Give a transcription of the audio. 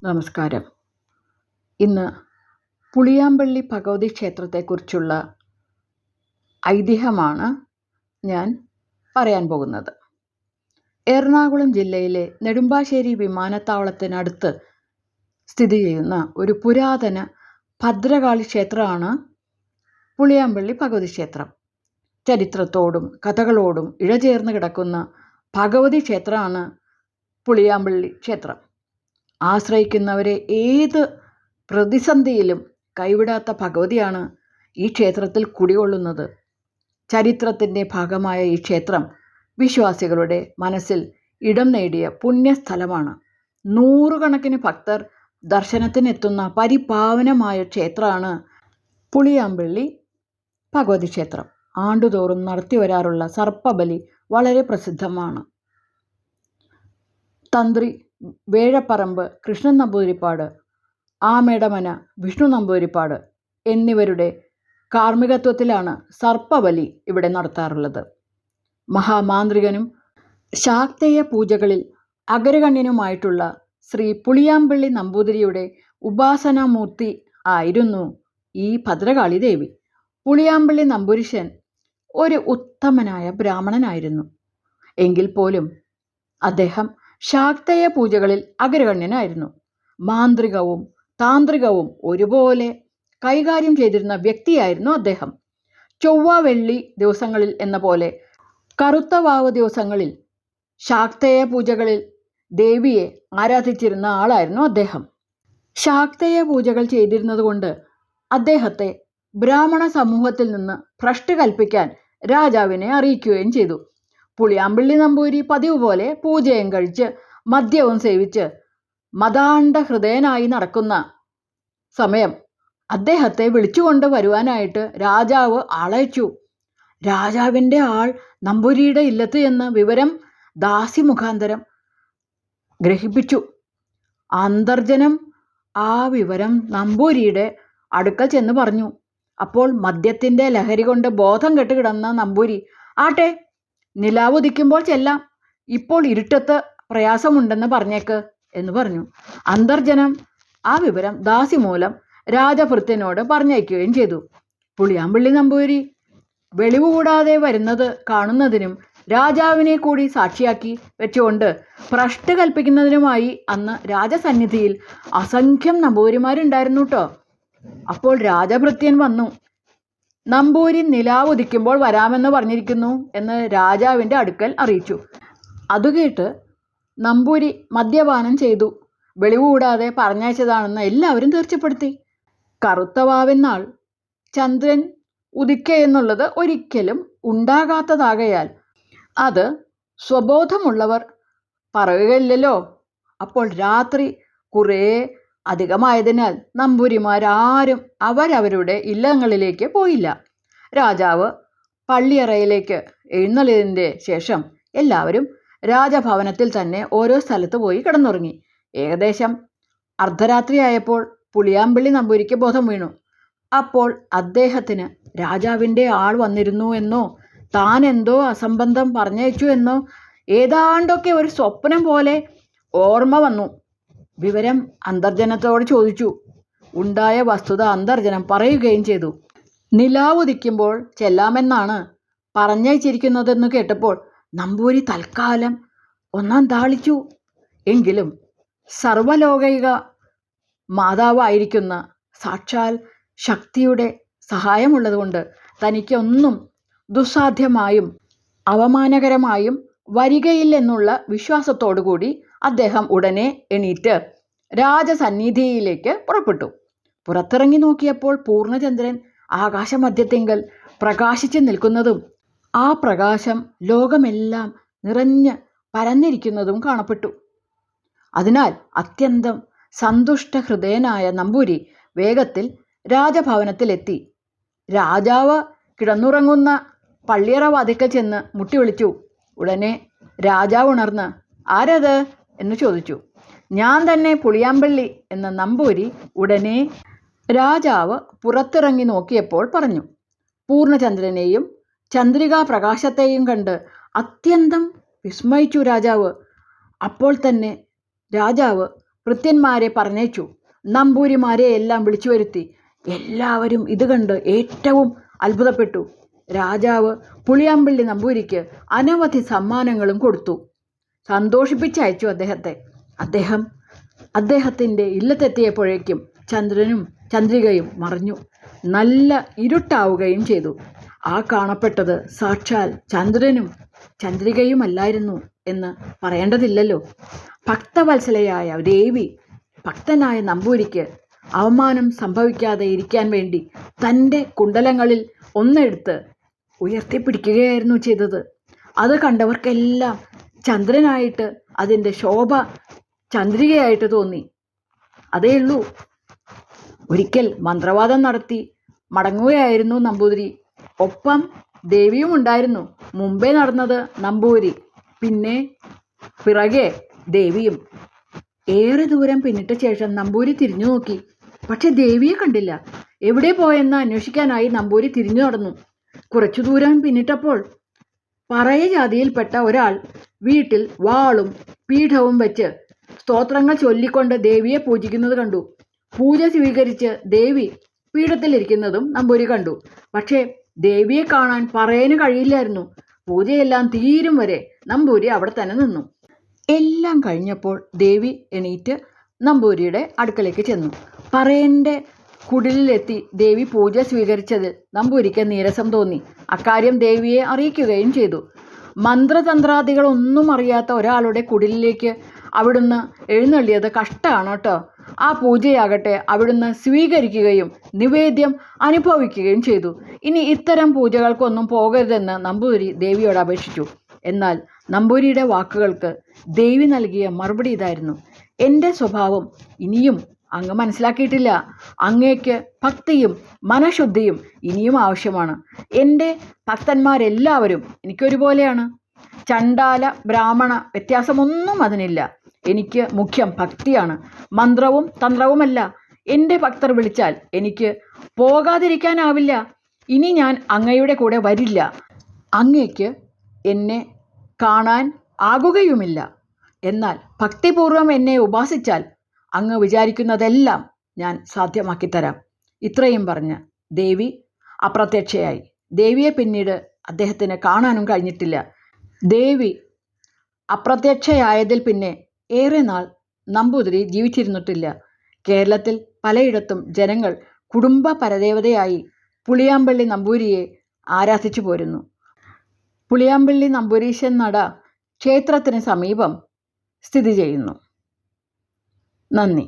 നമസ്കാരം. ഇന്ന് പുളിയാമ്പള്ളി ഭഗവതി ക്ഷേത്രത്തെക്കുറിച്ചുള്ള ഐതിഹ്യമാണ് ഞാൻ പറയാൻ പോകുന്നത്. എറണാകുളം ജില്ലയിലെ നെടുമ്പാശ്ശേരി വിമാനത്താവളത്തിനടുത്ത് സ്ഥിതി ചെയ്യുന്ന ഒരു പുരാതന ഭദ്രകാളി ക്ഷേത്രമാണ് പുളിയാമ്പള്ളി ഭഗവതി ക്ഷേത്രം. ചരിത്രത്തോടും കഥകളോടും ഇഴചേർന്ന് കിടക്കുന്ന ഭഗവതി ക്ഷേത്രമാണ് പുളിയാമ്പള്ളി ക്ഷേത്രം. ആശ്രയിക്കുന്നവരെ ഏത് പ്രതിസന്ധിയിലും കൈവിടാത്ത ഭഗവതിയാണ് ഈ ക്ഷേത്രത്തിൽ കുടികൊള്ളുന്നത്. ചരിത്രത്തിൻ്റെ ഭാഗമായ ഈ ക്ഷേത്രം വിശ്വാസികളുടെ മനസ്സിൽ ഇടം നേടിയ പുണ്യസ്ഥലമാണ്. നൂറുകണക്കിന് ഭക്തർ ദർശനത്തിനെത്തുന്ന പരിപാവനമായ ക്ഷേത്രമാണ് പുളിയാമ്പള്ളി ഭഗവതി ക്ഷേത്രം. ആണ്ടുതോറും നടത്തിവരാറുള്ള സർപ്പബലി വളരെ പ്രസിദ്ധമാണ്. തന്ത്രി വേഴപ്പറമ്പ് കൃഷ്ണൻ നമ്പൂതിരിപ്പാട്, ആമേടമന വിഷ്ണു നമ്പൂതിരിപ്പാട് എന്നിവരുടെ കാർമ്മികത്വത്തിലാണ് സർപ്പബലി ഇവിടെ നടത്താറുള്ളത്. മഹാമാന്ത്രികനും ശാക്തേയ പൂജകളിൽ അഗ്രഗണ്യനുമായിട്ടുള്ള ശ്രീ പുളിയാമ്പള്ളി നമ്പൂതിരിയുടെ ഉപാസനാമൂർത്തി ആയിരുന്നു ഈ ഭദ്രകാളി ദേവി. പുളിയാമ്പള്ളി നമ്പൂരിശൻ ഒരു ഉത്തമനായ ബ്രാഹ്മണനായിരുന്നു. എങ്കിൽ പോലും അദ്ദേഹം ശാക്തേയ പൂജകളിൽ അഗ്രഗണ്യനായിരുന്നു. മാന്ത്രികവും താന്ത്രികവും ഒരുപോലെ കൈകാര്യം ചെയ്തിരുന്ന വ്യക്തിയായിരുന്നു അദ്ദേഹം. ചൊവ്വ വെള്ളി ദിവസങ്ങളിൽ എന്ന പോലെ കറുത്ത വാവ് ദിവസങ്ങളിൽ ശാക്തേയ പൂജകളിൽ ദേവിയെ ആരാധിച്ചിരുന്ന ആളായിരുന്നു അദ്ദേഹം. ശാക്തേയ പൂജകൾ ചെയ്തിരുന്നത് കൊണ്ട് അദ്ദേഹത്തെ ബ്രാഹ്മണ സമൂഹത്തിൽ നിന്ന് ഭ്രഷ്ട് കൽപ്പിക്കാൻ രാജാവിനെ അറിയിക്കുകയും ചെയ്തു. പുളിയാമ്പള്ളി നമ്പൂരി പതിവ് പോലെ പൂജയും കഴിച്ച് മദ്യവും സേവിച്ച് മതാണ്ഡ ഹൃദയനായി നടക്കുന്ന സമയം അദ്ദേഹത്തെ വിളിച്ചുകൊണ്ട് വരുവാനായിട്ട് രാജാവ് ആളയച്ചു. രാജാവിൻ്റെ ആൾ നമ്പൂരിയുടെ ഇല്ലത്ത് എന്ന് വിവരം ദാസി മുഖാന്തരം ഗ്രഹിപ്പിച്ചു. അന്തർജനം ആ വിവരം നമ്പൂരിയുടെ അടുക്കൽ ചെന്ന് പറഞ്ഞു. അപ്പോൾ മദ്യത്തിൻ്റെ ലഹരി കൊണ്ട് ബോധം കെട്ട് കിടന്ന നമ്പൂരി, ആട്ടെ, നിലാവുദിക്കുമ്പോൾ ചെല്ലാം, ഇപ്പോൾ ഇരുട്ടത്ത് പ്രയാസമുണ്ടെന്ന് പറഞ്ഞേക്ക് എന്ന് പറഞ്ഞു. അന്തർജനം ആ വിവരം ദാസി മൂലം രാജഭൃത്യനോട് പറഞ്ഞയക്കുകയും ചെയ്തു. പുളിയാമ്പള്ളി നമ്പൂരി വെളിവ് കൂടാതെ വരുന്നത് കാണുന്നതിനും രാജാവിനെ കൂടി സാക്ഷിയാക്കി വെച്ചുകൊണ്ട് ഭ്രഷ്ട് കൽപ്പിക്കുന്നതിനുമായി അന്ന് രാജസന്നിധിയിൽ അസംഖ്യം നമ്പൂരിമാരുണ്ടായിരുന്നു കേട്ടോ. അപ്പോൾ രാജഭൃത്യൻ വന്നു. നമ്പൂരി നിലാവുദിക്കുമ്പോൾ വരാമെന്ന് പറഞ്ഞിരിക്കുന്നു എന്ന് രാജാവിൻ്റെ അടുക്കൽ അറിയിച്ചു. അതുകേട്ട് നമ്പൂരി മദ്യപാനം ചെയ്തു വെളിവുകൂടാതെ പറഞ്ഞയച്ചതാണെന്ന് എല്ലാവരും തീർച്ചപ്പെടുത്തി. കറുത്ത വാവെന്നാൾ ചന്ദ്രൻ ഉദിക്ക എന്നുള്ളത് ഒരിക്കലും ഉണ്ടാകാത്തതാകയാൽ അത് സ്വബോധമുള്ളവർ പറയുകയില്ലല്ലോ. അപ്പോൾ രാത്രി കുറേ അധികമായതിനാൽ നമ്പൂരിമാരാരും അവരവരുടെ ഇല്ലങ്ങളിലേക്ക് പോയില്ല. രാജാവ് പള്ളിയറയിലേക്ക് എഴുന്നള്ളിയതിൻ്റെ ശേഷം എല്ലാവരും രാജഭവനത്തിൽ തന്നെ ഓരോ സ്ഥലത്ത് പോയി കിടന്നുറങ്ങി. ഏകദേശം അർദ്ധരാത്രിയായപ്പോൾ പുളിയാമ്പള്ളി നമ്പൂരിക്ക് ബോധം വീണു. അപ്പോൾ അദ്ദേഹത്തിന് രാജാവിൻ്റെ ആൾ വന്നിരുന്നു എന്നോ താൻ എന്തോ അസംബന്ധം പറഞ്ഞയച്ചു എന്നോ ഏതാണ്ടൊക്കെ ഒരു സ്വപ്നം പോലെ ഓർമ്മ വന്നു. വിവരം അന്തർജനത്തോട് ചോദിച്ചു. ഉണ്ടായ വസ്തുത അന്തർജനം പറയുകയും ചെയ്തു. നിലാവുദിക്കുമ്പോൾ ചെല്ലാമെന്നാണ് പറഞ്ഞയച്ചിരിക്കുന്നതെന്ന് കേട്ടപ്പോൾ നമ്പൂരി തൽക്കാലം ഒന്നാം താളിച്ചു. എങ്കിലും സർവലോകൈക മാതാവായിരിക്കുന്ന സാക്ഷാൽ ശക്തിയുടെ സഹായമുള്ളതുകൊണ്ട് തനിക്കൊന്നും ദുസ്സാധ്യമായും അവമാനകരമായും വരികയില്ലെന്നുള്ള വിശ്വാസത്തോടു കൂടി അദ്ദേഹം ഉടനെ എണീറ്റ് രാജസന്നിധിയിലേക്ക് പുറപ്പെട്ടു. പുറത്തിറങ്ങി നോക്കിയപ്പോൾ പൂർണ്ണചന്ദ്രൻ ആകാശമധ്യത്തിങ്കൽ പ്രകാശിച്ചു നിൽക്കുന്നതും ആ പ്രകാശം ലോകമെല്ലാം നിറഞ്ഞ് പരന്നിരിക്കുന്നതും കാണപ്പെട്ടു. അതിനാൽ അത്യന്തം സന്തുഷ്ട ഹൃദയനായ നമ്പൂരി വേഗത്തിൽ രാജഭവനത്തിലെത്തി. രാജാവ് കിടന്നുറങ്ങുന്ന പള്ളിയറ വാതിക്കൽ ചെന്ന് മുട്ടി വിളിച്ചു. ഉടനെ രാജാവ് ഉണർന്ന് ആരത് എന്ന് ചോദിച്ചു. ഞാൻ തന്നെ, പുളിയാമ്പള്ളി എന്ന നമ്പൂരി ഉടനെ രാജാവ് പുറത്തിറങ്ങി നോക്കിയപ്പോൾ പറഞ്ഞു. പൂർണ്ണചന്ദ്രനെയും ചന്ദ്രികാ പ്രകാശത്തെയും കണ്ട് അത്യന്തം വിസ്മയിച്ചു രാജാവ്. അപ്പോൾ തന്നെ രാജാവ് ഭൃത്യന്മാരെ പറഞ്ഞയച്ചു. നമ്പൂരിമാരെ എല്ലാം വിളിച്ചു വരുത്തി. എല്ലാവരും ഇത് കണ്ട് ഏറ്റവും അത്ഭുതപ്പെട്ടു. രാജാവ് പുളിയാമ്പള്ളി നമ്പൂരിക്ക് അനവധി സമ്മാനങ്ങളും കൊടുത്തു. സന്തോഷിപ്പിച്ചയച്ചു അദ്ദേഹത്തെ. അദ്ദേഹത്തിൻ്റെ ഇല്ലത്തെത്തിയപ്പോഴേക്കും ചന്ദ്രനും ചന്ദ്രികയും മറഞ്ഞു. നല്ല ഇരുട്ടാവുകയും ചെയ്തു. ആ കാണപ്പെട്ടത് സാക്ഷാൽ ചന്ദ്രനും ചന്ദ്രികയുമല്ലായിരുന്നു എന്ന് പറയേണ്ടതില്ലല്ലോ. ഭക്തവത്സലയായ ദേവി ഭക്തനായ നമ്പൂരിക്ക് അവമാനം സംഭവിക്കാതെ ഇരിക്കാൻ വേണ്ടി തൻ്റെ കുണ്ടലങ്ങളിൽ ഒന്നെടുത്ത് ഉയർത്തിപ്പിടിക്കുകയായിരുന്നു ചെയ്തത്. അത് കണ്ടവർക്കെല്ലാം ചന്ദ്രനായിട്ട് അതിൻ്റെ ശോഭ ചന്ദ്രികയായിട്ട് തോന്നി. അതേയുള്ളൂ. ഒരിക്കൽ മന്ത്രവാദം നടത്തി മടങ്ങുകയായിരുന്നു നമ്പൂതിരി. ഒപ്പം ദേവിയും ഉണ്ടായിരുന്നു. മുമ്പേ നടന്നത് നമ്പൂരി, പിന്നെ പിറകെ ദേവിയും. ഏറെ ദൂരം പിന്നിട്ട ശേഷം നമ്പൂരി തിരിഞ്ഞു നോക്കി. പക്ഷെ ദേവിയെ കണ്ടില്ല. എവിടെ പോയെന്ന് അന്വേഷിക്കാനായി നമ്പൂരി തിരിഞ്ഞു നടന്നു. കുറച്ചു ദൂരം പിന്നിട്ടപ്പോൾ പറയ ജാതിയിൽപ്പെട്ട ഒരാൾ വീട്ടിൽ വാളും പീഠവും വെച്ച് സ്തോത്രങ്ങൾ ചൊല്ലിക്കൊണ്ട് ദേവിയെ പൂജിക്കുന്നത് കണ്ടു. പൂജ സ്വീകരിച്ച് ദേവി പീഠത്തിലിരിക്കുന്നതും നമ്പൂരി കണ്ടു. പക്ഷേ ദേവിയെ കാണാൻ പറയന് കഴിയില്ലായിരുന്നു. പൂജയെല്ലാം തീരും വരെ നമ്പൂരി അവിടെ തന്നെ നിന്നു. എല്ലാം കഴിഞ്ഞപ്പോൾ ദേവി എണീറ്റ് നമ്പൂരിയുടെ അടുക്കലേക്ക് ചെന്നു. പറയൻ്റെ കുടിലിലെത്തി ദേവി പൂജ സ്വീകരിച്ചതിൽ നമ്പൂരിക്ക് നീരസം തോന്നി. അക്കാര്യം ദേവിയെ അറിയിക്കുകയും ചെയ്തു. മന്ത്രതന്ത്രാദികളൊന്നും അറിയാത്ത ഒരാളുടെ കുടിലിലേക്ക് അവിടുന്ന് എഴുന്നള്ളിയത് കഷ്ടമാണ് കേട്ടോ. ആ പൂജയാകട്ടെ അവിടുന്ന് സ്വീകരിക്കുകയും നിവേദ്യം അനുഭവിക്കുകയും ചെയ്തു. ഇനി ഇത്തരം പൂജകൾക്കൊന്നും പോകരുതെന്ന് നമ്പൂരി ദേവിയോട് അപേക്ഷിച്ചു. എന്നാൽ നമ്പൂരിയുടെ വാക്കുകൾക്ക് ദേവി നൽകിയ മറുപടി ഇതായിരുന്നു: എൻ്റെ സ്വഭാവം ഇനിയും അങ്ങ് മനസ്സിലാക്കിയിട്ടില്ല. അങ്ങേക്ക് ഭക്തിയും മനഃശുദ്ധിയും ഇനിയും ആവശ്യമാണ്. എൻ്റെ ഭക്തന്മാരെല്ലാവരും എനിക്കൊരുപോലെയാണ്. ചണ്ടാല ബ്രാഹ്മണ വ്യത്യാസമൊന്നും അതിനില്ല. എനിക്ക് മുഖ്യം ഭക്തിയാണ്, മന്ത്രവും തന്ത്രവുമല്ല. എൻ്റെ ഭക്തർ വിളിച്ചാൽ എനിക്ക് പോകാതിരിക്കാനാവില്ല. ഇനി ഞാൻ അങ്ങയുടെ കൂടെ വരില്ല. അങ്ങേക്ക് എന്നെ കാണാൻ ആകുകയുമില്ല. എന്നാൽ ഭക്തിപൂർവം എന്നെ ഉപാസിച്ചാൽ അങ്ങ് വിചാരിക്കുന്നതെല്ലാം ഞാൻ സാധ്യമാക്കിത്തരാം. ഇത്രയും പറഞ്ഞ് ദേവി അപ്രത്യക്ഷയായി. ദേവിയെ പിന്നീട് അദ്ദേഹത്തിന് കാണാനും കഴിഞ്ഞിട്ടില്ല. ദേവി അപ്രത്യക്ഷയായതിൽ പിന്നെ ഏറെ നാൾ നമ്പൂതിരി ജീവിച്ചിരുന്നിട്ടില്ല. കേരളത്തിൽ പലയിടത്തും ജനങ്ങൾ കുടുംബ പരദേവതയായി പുളിയാമ്പള്ളി നമ്പൂരിയെ ആരാധിച്ചു പോരുന്നു. പുളിയാമ്പള്ളി നമ്പൂരീശൻ നട ക്ഷേത്രത്തിന് സമീപം സ്ഥിതി ചെയ്യുന്നു. നന്ദി.